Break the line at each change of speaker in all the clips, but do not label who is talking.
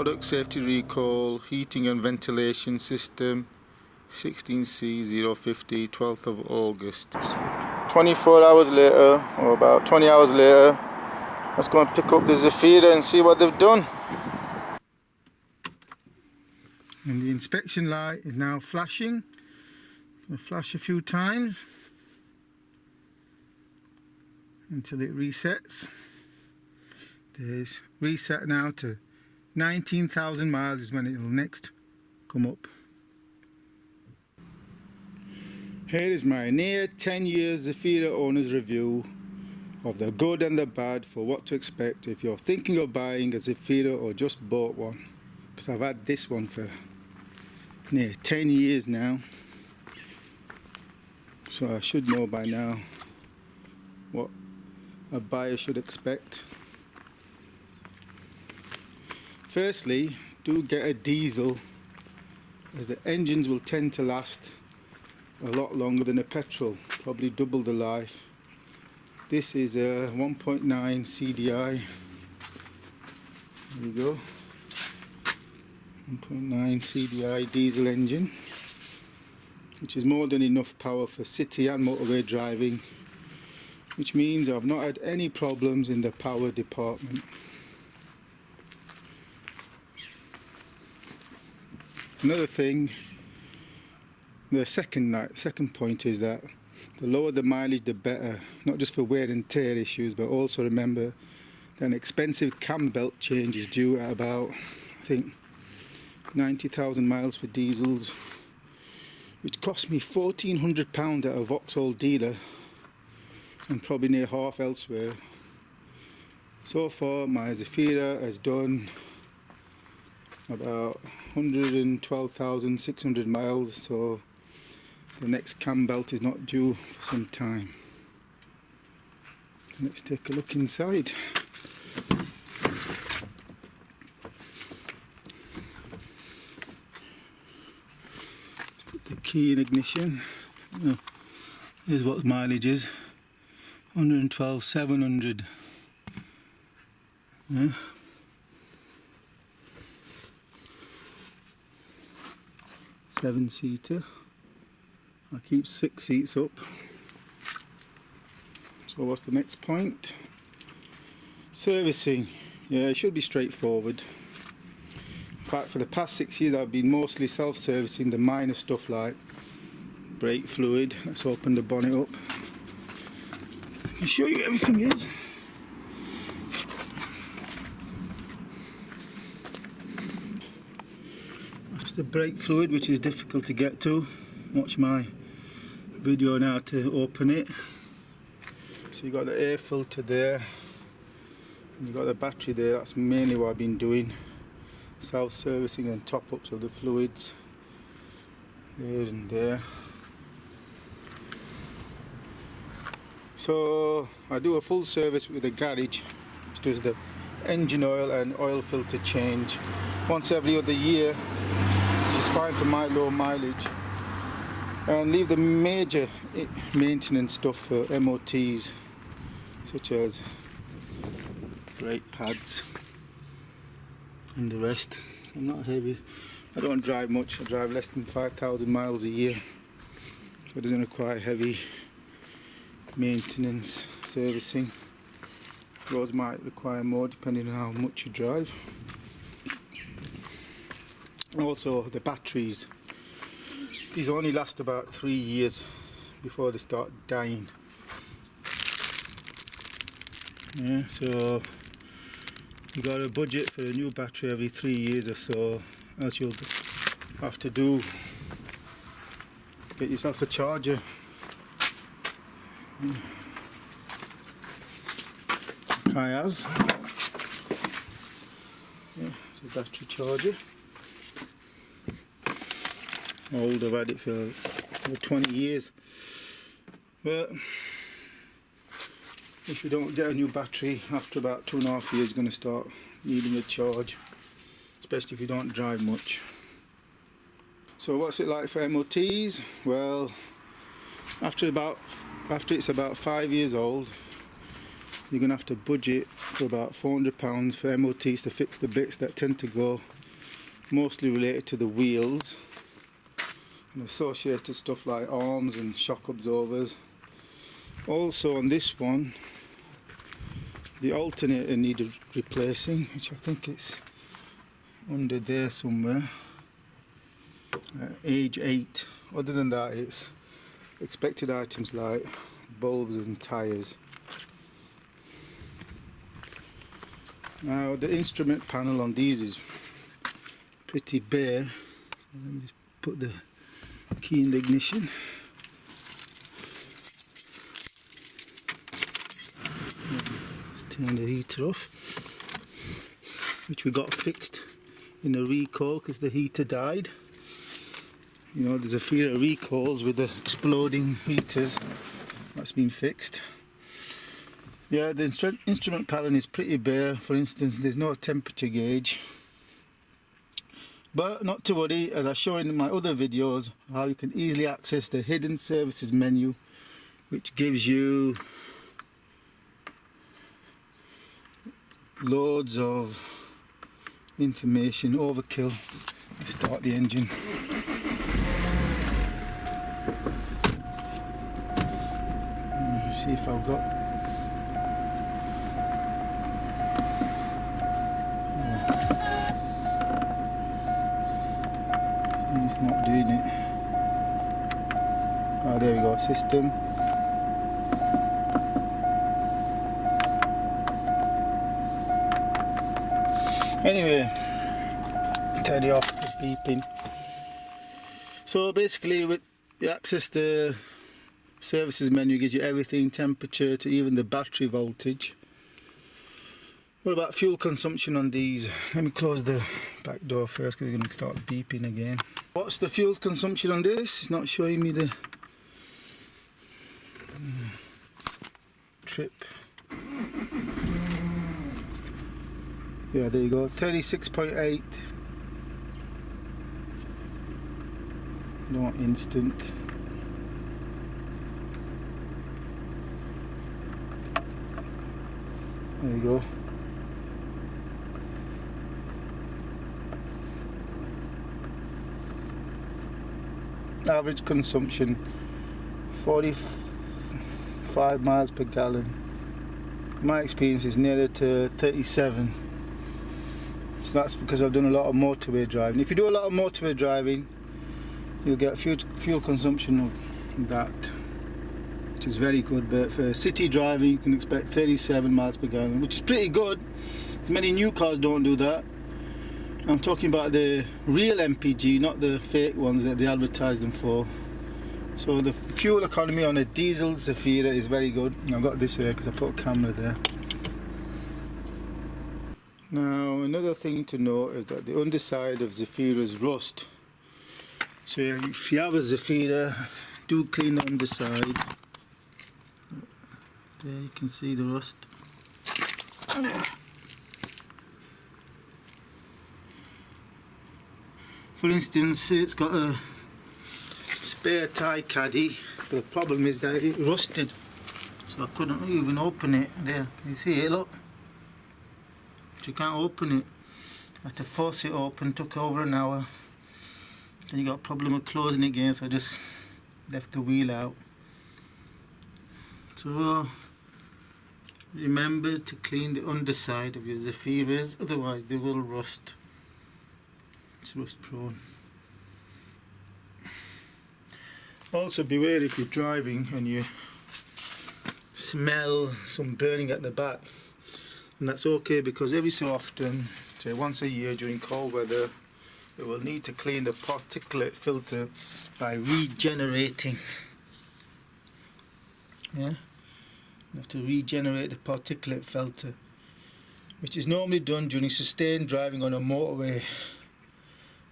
Product safety recall, heating and ventilation system, 16C050, 12th of August. 24 hours later, or about 20 hours later, let's go and pick up the Zafira and see what they've done. And the inspection light is now flashing. Going to flash a few times until it resets. There's reset now to 19,000 miles is when it will next come up. Here is my near 10 years Zafira owner's review of the good and the bad for what to expect if you're thinking of buying a Zafira or just bought one. Because I've had this one for near 10 years now. So I should know by now what a buyer should expect. Firstly, do get a diesel, as the engines will tend to last a lot longer than a petrol, probably double the life. This is a 1.9 CDI. There you go. 1.9 CDI diesel engine, which is more than enough power for city and motorway driving, which means I've not had any problems in the power department. Another thing, the second point is that the lower the mileage the better, not just for wear and tear issues, but also remember that an expensive cam belt change is due at about, I think, 90,000 miles for diesels, which cost me £1,400 at a Vauxhall dealer and probably near half elsewhere. So far my Zafira has done about 112,600 miles, so the next cam belt is not due for some time. Let's take a look inside. Put the key in ignition. Here's what the mileage is, 112,700. Yeah. Seven-seater. I keep 6 seats up. So what's the next point? Servicing. Yeah, it should be straightforward. In fact, for the past 6 years I've been mostly self-servicing the minor stuff like brake fluid. Let's open the bonnet up. I can show you everything is. That's the brake fluid, which is difficult to get to. Watch my video now to open it. So you've got the air filter there, and you've got the battery there. That's mainly what I've been doing, self-servicing and top-ups of the fluids there and there. So I do a full service with a garage which does the engine oil and oil filter change once every other year, which is fine for my low mileage, and leave the major maintenance stuff for MOTs, such as brake pads and the rest. I'm not heavy, I don't drive much, I drive less than 5,000 miles a year, so it doesn't require heavy maintenance, servicing. Yours might require more depending on how much you drive. Also the batteries, these only last about 3 years before they start dying. Yeah, so you got a budget for a new battery every 3 years or so, else you'll have to get yourself a charger. Yeah. I have. Yeah, it's a battery charger. Old, I've had it for over 20 years. But if you don't get a new battery after about 2.5 years, you're going to start needing a charge, especially if you don't drive much. So what's it like for MOTs? Well, after it's about 5 years old, you're going to have to budget for about £400 for MOTs to fix the bits that tend to go mostly related to the wheels and associated stuff like arms and shock absorbers. Also on this one, the alternator needed replacing, which I think it's under there somewhere. Age 8. Other than that, it's expected items like bulbs and tyres. Now the instrument panel on these is pretty bare. Let me just put the key in the ignition. Let's turn the heater off, which we got fixed in a recall because the heater died. You know, there's a few recalls with the exploding heaters. That's been fixed. Yeah, the instrument panel is pretty bare. For instance, there's no temperature gauge. But not to worry, as I show in my other videos, how you can easily access the hidden services menu, which gives you loads of information. Overkill. Let's start the engine. See if I've got. It's not doing it. Oh, there we go. System. Anyway, let's turn it off. It's beeping. So basically, with you access the services menu, gives you everything, temperature to even the battery voltage. What about fuel consumption on these? Let me close the back door first because it's going to start beeping again. What's the fuel consumption on this? It's not showing me the trip. Yeah, there you go, 36.8. Not instant. There you go. Average consumption 45 miles per gallon. My experience is nearer to 37. So that's because I've done a lot of motorway driving. If you do a lot of motorway driving, you'll get fuel consumption of that, which is very good. But for city driving, you can expect 37 miles per gallon, which is pretty good. Many new cars don't do that. I'm talking about the real MPG, not the fake ones that they advertise them for. So the fuel economy on a diesel Zafira is very good. And I've got this here because I put a camera there. Now another thing to note is that the underside of Zafiras rust. So if you have a Zafira, do clean the underside. There you can see the rust. For instance, it's got a spare tie caddy, but the problem is that it rusted, so I couldn't even open it. There, can you see it? Look, you can't open it. I had to force it open. Took over an hour. Then you got a problem with closing it again, so I just left the wheel out. So remember to clean the underside of your Zafiras, otherwise they will rust. It's rust prone. Also beware if you're driving and you smell some burning at the back, and that's okay because every so often, say once a year during cold weather, you will need to clean the particulate filter by regenerating. Yeah, you have to regenerate the particulate filter, which is normally done during sustained driving on a motorway.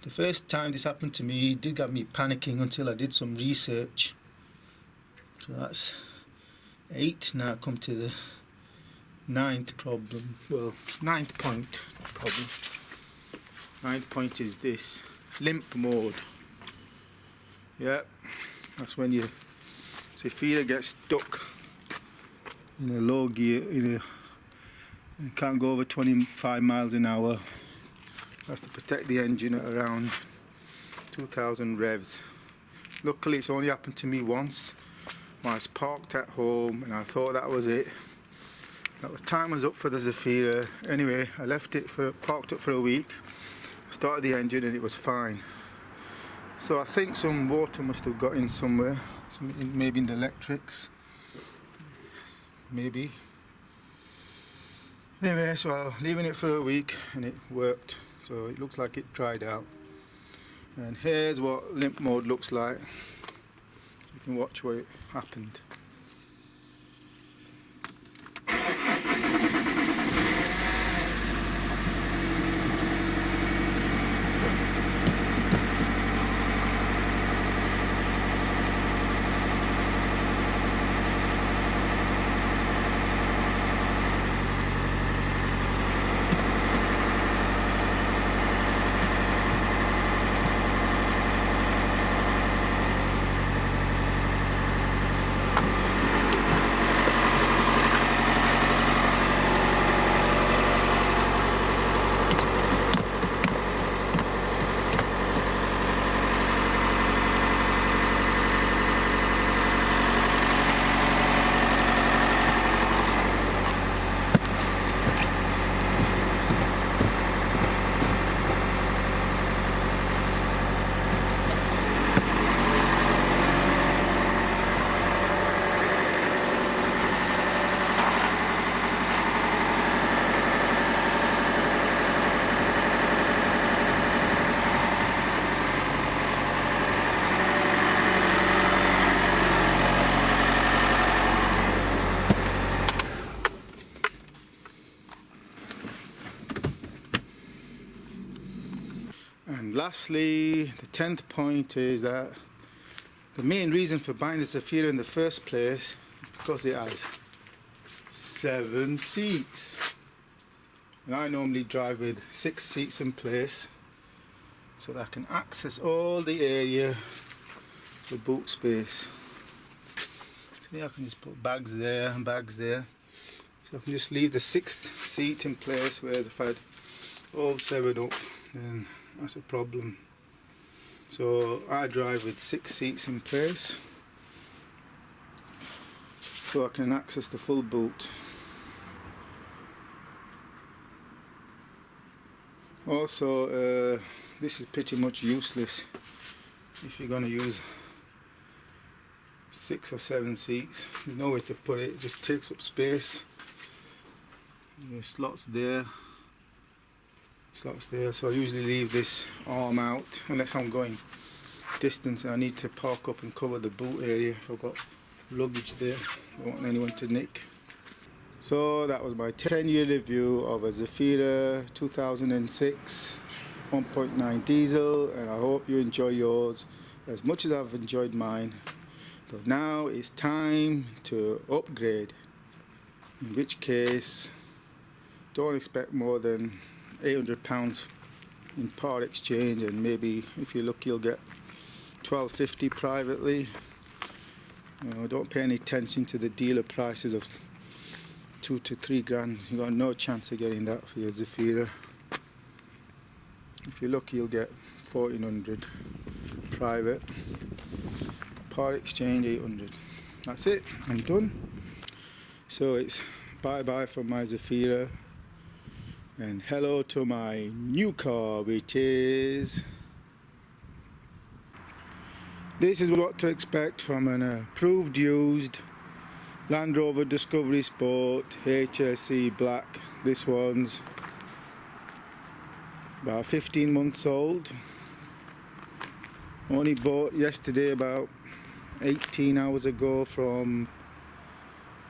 The first time this happened to me, it did get me panicking until I did some research. So that's 8. Now I come to the 9th problem. Well, 9th point problem. 9th point is this: limp mode. Yeah, that's when your Zafira gets stuck in a low gear. You can't go over 25 miles an hour. That's to protect the engine at around 2000 revs. Luckily it's only happened to me once. I was parked at home and I thought that was it. That was time was up for the Zafira. Anyway, I left it parked up for a week. Started the engine and it was fine. So I think some water must have got in somewhere. Maybe in the electrics. Maybe. Anyway, so I'm leaving it for a week and it worked. So it looks like it dried out. And here's what limp mode looks like. You can watch what happened. And lastly, the 10th point is that the main reason for buying the Zafira in the first place is because it has 7 seats. And I normally drive with 6 seats in place so that I can access all the area for boot space. See, I can just put bags there and bags there. So I can just leave the 6th seat in place, whereas if I had all 7 up, then that's a problem. So I drive with 6 seats in place so I can access the full boot. Also, this is pretty much useless if you're going to use 6 or 7 seats. There's nowhere to put it, it just takes up space. There's slots there, so I usually leave this arm out unless I'm going distance and I need to park up and cover the boot area if I've got luggage there. I don't want anyone to nick. So that was my 10-year review of a Zafira 2006 1.9 diesel, and I hope you enjoy yours as much as I've enjoyed mine. So now it's time to upgrade, in which case don't expect more than £800 in part exchange, and maybe if you're lucky you'll get £12.50 privately. Don't pay any attention to the dealer prices of 2 to 3 grand. You got no chance of getting that for your Zafira. If you're lucky you'll get 1400 private, part exchange 800. That's it, I'm done. So it's bye bye from my Zafira and hello to my new car, which is... This is what to expect from an approved used Land Rover Discovery Sport HSE Black. This one's about 15 months old. Only bought yesterday about 18 hours ago from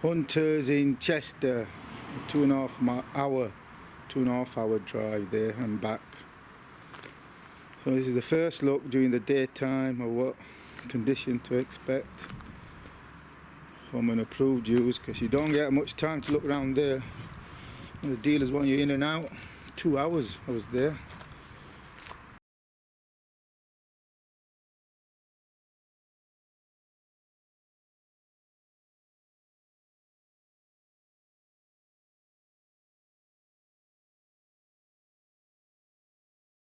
Hunters in Chester. A 2.5 hour drive there and back. So this is the first look during the daytime of what condition to expect from an approved use, because you don't get much time to look around there. The dealers want you in and out. 2 hours I was there.